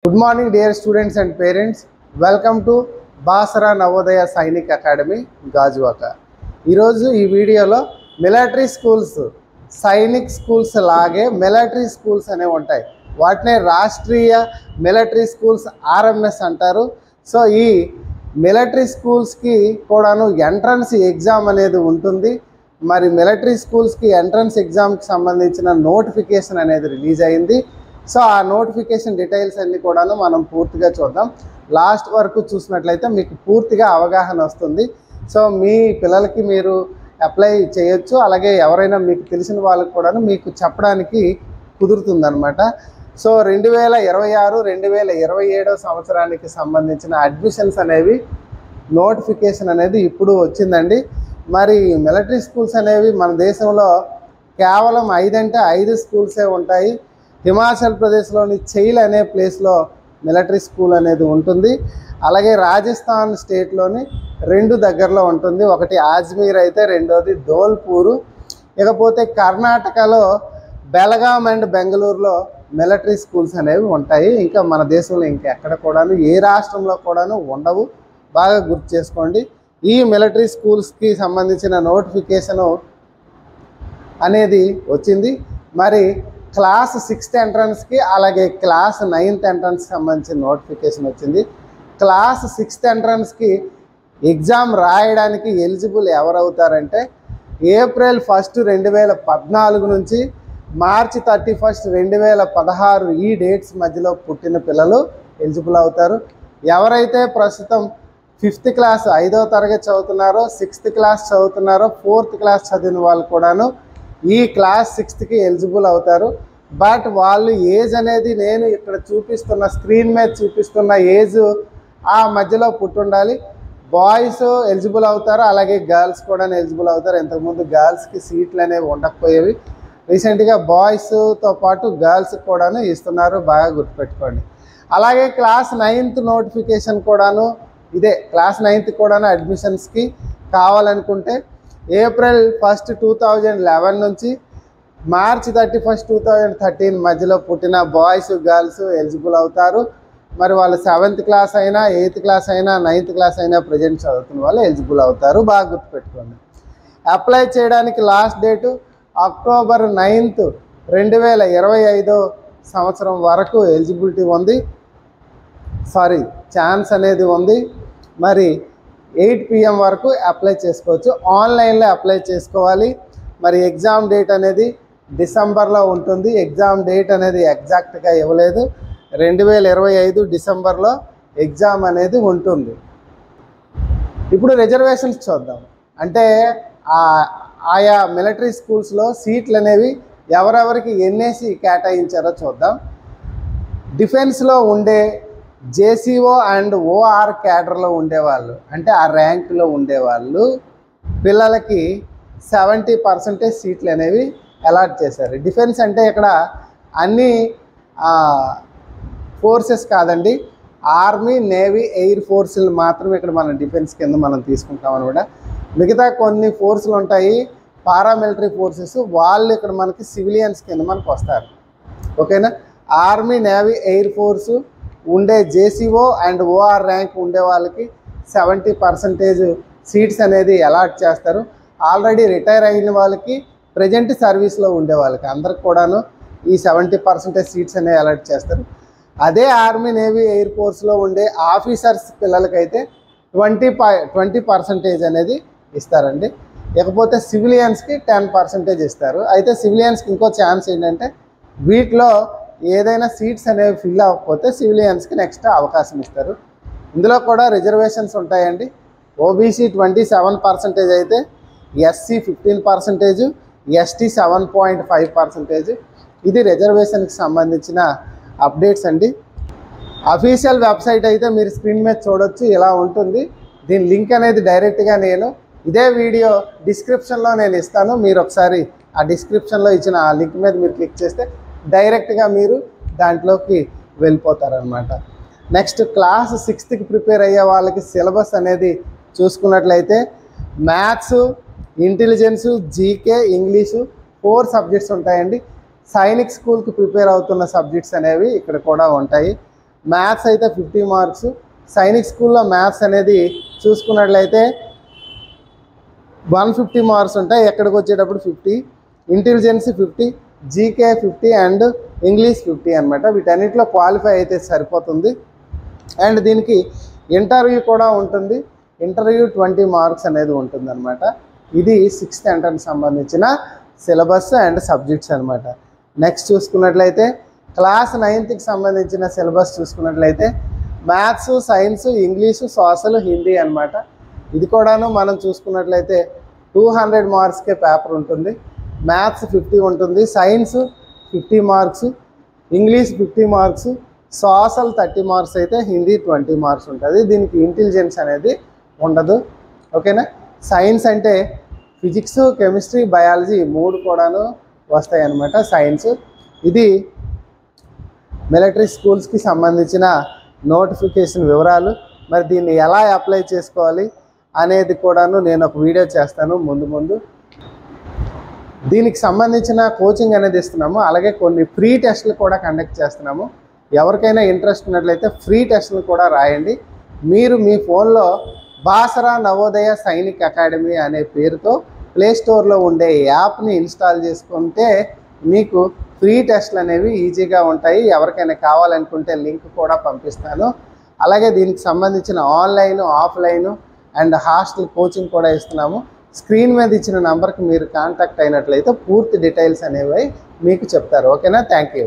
Good morning dear students and parents. Welcome to Basara Navodaya Sainik Academy, Gajuwaka. ఈరోజు ఈ వీడియోలో military schools Sainik schools లాగే military schools అనేవి ఉంటాయి. వాటినే రాష్ట్రీయ మిలిటరీ స్కూల్స్ ఆర్ఎంఎస్ అంటారు. సో ఈ మిలిటరీ స్కూల్స్కి కూడాను ఎంట్రన్స్ ఎగ్జామ్ అనేది ఉంటుంది. మరి మిలిటరీ స్కూల్స్కి ఎంట్రన్స్ ఎగ్జామ్కి సంబంధించిన నోటిఫికేషన్ అనేది రిలీజ్ అయింది. సో ఆ నోటిఫికేషన్ డీటెయిల్స్ అన్నీ కూడాను మనం పూర్తిగా చూద్దాం. లాస్ట్ వరకు చూసినట్లయితే మీకు పూర్తిగా అవగాహన వస్తుంది. సో మీ పిల్లలకి మీరు అప్లై చేయొచ్చు, అలాగే ఎవరైనా మీకు తెలిసిన వాళ్ళకి కూడాను మీకు చెప్పడానికి కుదురుతుందన్నమాట. సో 2026-2027 సంవత్సరానికి సంబంధించిన అడ్మిషన్స్ అనేవి నోటిఫికేషన్ అనేది ఇప్పుడు వచ్చిందండి. మరి మిలిటరీ స్కూల్స్ అనేవి మన దేశంలో కేవలం 5 అంటే 5 స్కూల్సే ఉంటాయి. హిమాచల్ ప్రదేశ్లోని చైల్ అనే ప్లేస్లో మిలిటరీ స్కూల్ అనేది ఉంటుంది. అలాగే రాజస్థాన్ స్టేట్లోని 2 దగ్గరలో ఉంటుంది. ఒకటి అజ్మీర్ అయితే రెండోది ధోల్పూరు. ఇకపోతే కర్ణాటకలో బెలగాం అండ్ బెంగళూరులో మిలిటరీ స్కూల్స్ అనేవి ఉంటాయి. ఇంకా మన దేశంలో ఇంకెక్కడ కూడాను ఏ రాష్ట్రంలో కూడాను ఉండవు. బాగా గుర్తు చేసుకోండి. ఈ మిలిటరీ స్కూల్స్కి సంబంధించిన నోటిఫికేషను అనేది వచ్చింది. మరి క్లాస్ 6th ఎంట్రన్స్కి అలాగే క్లాస్ 9th ఎంట్రన్స్కి సంబంధించిన నోటిఫికేషన్ వచ్చింది. క్లాస్ 6th ఎంట్రన్స్కి ఎగ్జామ్ రాయడానికి ఎలిజిబుల్ ఎవరవుతారంటే ఏప్రిల్ 1, 2014 నుంచి మార్చి 31, 2016 ఈ డేట్స్ మధ్యలో పుట్టిన పిల్లలు ఎలిజిబుల్ అవుతారు. ఎవరైతే ప్రస్తుతం 5th క్లాస్ 5వ తరగతి చదువుతున్నారో, 6th క్లాస్ చదువుతున్నారో, 4th క్లాస్ చదివిన వాళ్ళు కూడాను ఈ క్లాస్ 6థ్కి ఎలిజిబుల్ అవుతారు. బట్ వాళ్ళు ఏజ్ అనేది నేను ఇక్కడ చూపిస్తున్న స్క్రీన్ మీద చూపిస్తున్న ఏజ్ ఆ మధ్యలో పుట్టుండాలి. బాయ్స్ ఎలిజిబుల్ అవుతారు, అలాగే గర్ల్స్ కూడా ఎలిజిబుల్ అవుతారు. ఇంతకుముందు గర్ల్స్కి సీట్లు అనేవి ఉండకపోయేవి. రీసెంట్గా బాయ్స్తో పాటు గర్ల్స్ కూడాను ఇస్తున్నారు, బాగా గుర్తుపెట్టుకోండి. అలాగే క్లాస్ 9th నోటిఫికేషన్ కూడాను ఇదే. క్లాస్ 9th కూడాను అడ్మిషన్స్కి కావాలనుకుంటే ఏప్రిల్ 1, 2011 నుంచి మార్చి 31, 2013 మధ్యలో పుట్టిన బాయ్స్ గర్ల్స్ ఎలిజిబుల్ అవుతారు. మరి వాళ్ళు 7th క్లాస్ అయినా, 8th క్లాస్ అయినా, 9th క్లాస్ అయినా ప్రజెంట్ చదువుతున్న వాళ్ళు ఎలిజిబుల్ అవుతారు. బాగా గుర్తుపెట్టుకోండి. అప్లై చేయడానికి లాస్ట్ డేటు అక్టోబర్ 9, 2025 సంవత్సరం వరకు ఎలిజిబిలిటీ ఉంది. ఛాన్స్ అనేది ఉంది. మరి 8 PM వరకు అప్లై చేసుకోవచ్చు. ఆన్లైన్లో అప్లై చేసుకోవాలి. మరి ఎగ్జామ్ డేట్ అనేది డిసెంబర్లో ఉంటుంది. ఎగ్జామ్ డేట్ అనేది ఎగ్జాక్ట్గా ఇవ్వలేదు. 2025 డిసెంబర్లో ఎగ్జామ్ అనేది ఉంటుంది. ఇప్పుడు రిజర్వేషన్స్ చూద్దాం. అంటే ఆయా మిలిటరీ స్కూల్స్లో సీట్లు అనేవి ఎవరెవరికి ఎన్నేసి కేటాయించారో చూద్దాం. డిఫెన్స్లో ఉండే జేసీఓ అండ్ ఓఆర్ క్యాడర్లో ఉండేవాళ్ళు, అంటే ఆ ర్యాంకులో ఉండేవాళ్ళు పిల్లలకి 70% సీట్లు అనేవి అలాట్ చేశారు. డిఫెన్స్ అంటే ఇక్కడ అన్ని ఫోర్సెస్ కాదండి, ఆర్మీ, నేవీ, ఎయిర్ ఫోర్సులు మాత్రమే ఇక్కడ మనం డిఫెన్స్ కింద మనం తీసుకుంటాం అనమాట. మిగతా కొన్ని ఫోర్సులు ఉంటాయి, పారామిలిటరీ ఫోర్సెస్, వాళ్ళు ఇక్కడ మనకి సివిలియన్స్ కింద మనకు వస్తారు. ఓకేనా. ఆర్మీ, నేవీ, ఎయిర్ ఫోర్సు ఉండే జేసీఓ అండ్ ఓఆర్ ర్యాంక్ ఉండే వాళ్ళకి 70% సీట్స్ అనేది అలాట్ చేస్తారు. ఆల్రెడీ రిటైర్ అయిన వాళ్ళకి, ప్రజెంట్ సర్వీస్లో ఉండే వాళ్ళకి అందరికి కూడాను ఈ 70% సీట్స్ అనేవి అలాట్ చేస్తారు. అదే ఆర్మీ, నేవీ, ఎయిర్ ఫోర్స్లో ఉండే ఆఫీసర్స్ పిల్లలకైతే 20% అనేది ఇస్తారండి. ఇకపోతే సివిలియన్స్కి 10% ఇస్తారు. అయితే సివిలియన్స్కి ఇంకో ఛాన్స్ ఏంటంటే వీటిలో ఏదైనా సీట్స్ అనేవి ఫిల్ అవ్వకపోతే సివిలియన్స్కి నెక్స్ట్ అవకాశం ఇస్తారు. ఇందులో కూడా రిజర్వేషన్స్ ఉంటాయండి. ఓబీసీ 27% అయితే, ఎస్సీ 15%, ఎస్టీ 7.5%. ఇది రిజర్వేషన్కి సంబంధించిన అప్డేట్స్ అండి. అఫీషియల్ వెబ్సైట్ అయితే మీరు స్క్రీన్ మీద చూడొచ్చు, ఇలా ఉంటుంది. దీని లింక్ అనేది డైరెక్ట్గా నేను ఇదే వీడియో డిస్క్రిప్షన్లో నేను ఇస్తాను. మీరు ఒకసారి ఆ డిస్క్రిప్షన్లో ఇచ్చిన ఆ లింక్ మీద మీరు క్లిక్ చేస్తే డైరెక్ట్గా మీరు దాంట్లోకి వెళ్ళిపోతారనమాట. నెక్స్ట్ క్లాస్ 6థ్కి ప్రిపేర్ అయ్యే వాళ్ళకి సిలబస్ అనేది చూసుకున్నట్లయితే maths, intelligence, GK, English 4 subjects ఉంటాయండి. సైనిక్ స్కూల్కి ప్రిపేర్ అవుతున్న సబ్జెక్ట్స్ అనేవి ఇక్కడ కూడా ఉంటాయి. మ్యాథ్స్ అయితే 50 మార్క్స్. సైనిక్ స్కూల్లో మ్యాథ్స్ అనేది చూసుకున్నట్లయితే 150 మార్క్స్ ఉంటాయి, ఎక్కడికి వచ్చేటప్పుడు 50. ఇంటెలిజెన్స్ 50, జీకే 50 అండ్ ఇంగ్లీష్ 50 అనమాట. వీటన్నిటిలో క్వాలిఫై అయితే సరిపోతుంది. అండ్ దీనికి ఇంటర్వ్యూ కూడా ఉంటుంది. ఇంటర్వ్యూ 20 మార్క్స్ అనేది ఉంటుంది అనమాట. ఇది 6th ఎంట్రన్స్ సంబంధించిన సిలబస్ అండ్ సబ్జెక్ట్స్ అనమాట. నెక్స్ట్ చూసుకున్నట్లయితే క్లాస్ 9th సంబంధించిన సిలబస్ చూసుకున్నట్లయితే maths, science, English, social, Hindi అనమాట. ఇది కూడాను మనం చూసుకున్నట్లయితే 200 మార్క్స్కే పేపర్ ఉంటుంది. మ్యాథ్స్ 50 ఉంటుంది, science 50 marks, English 50 marks, social 30 marks అయితే హిందీ 20 మార్క్స్ ఉంటుంది. దీనికి ఇంటెలిజెన్స్ అనేది ఉండదు. ఓకేనా. సైన్స్ అంటే ఫిజిక్స్, కెమిస్ట్రీ, బయాలజీ 3 కూడాను వస్తాయి అన్నమాట సైన్స్. ఇది మిలిటరీ స్కూల్స్కి సంబంధించిన నోటిఫికేషన్ వివరాలు. మరి దీన్ని ఎలా అప్లై చేసుకోవాలి అనేది కూడాను నేను ఒక వీడియో చేస్తాను ముందు. దీనికి సంబంధించిన కోచింగ్ అనేది ఇస్తున్నాము. అలాగే కొన్ని ఫ్రీ టెస్టులు కూడా కండక్ట్ చేస్తున్నాము. ఎవరికైనా ఇంట్రెస్ట్ ఉన్నట్లయితే ఫ్రీ టెస్టులు కూడా రాయండి. మీరు మీ ఫోన్లో బాసరా నవోదయ సైనిక్ అకాడమీ అనే పేరుతో ప్లేస్టోర్లో ఉండే యాప్ని ఇన్స్టాల్ చేసుకుంటే మీకు ఫ్రీ టెస్టులు అనేవి ఈజీగా ఉంటాయి. ఎవరికైనా కావాలనుకుంటే లింక్ కూడా పంపిస్తాను. అలాగే దీనికి సంబంధించిన online, offline and hostel coaching కూడా ఇస్తున్నాము. స్క్రీన్ మీద ఇచ్చిన నంబర్కి మీరు కాంటాక్ట్ అయినట్లయితే పూర్తి డీటెయిల్స్ అనేవి మీకు చెప్తారు. ఓకేనా. Thank you.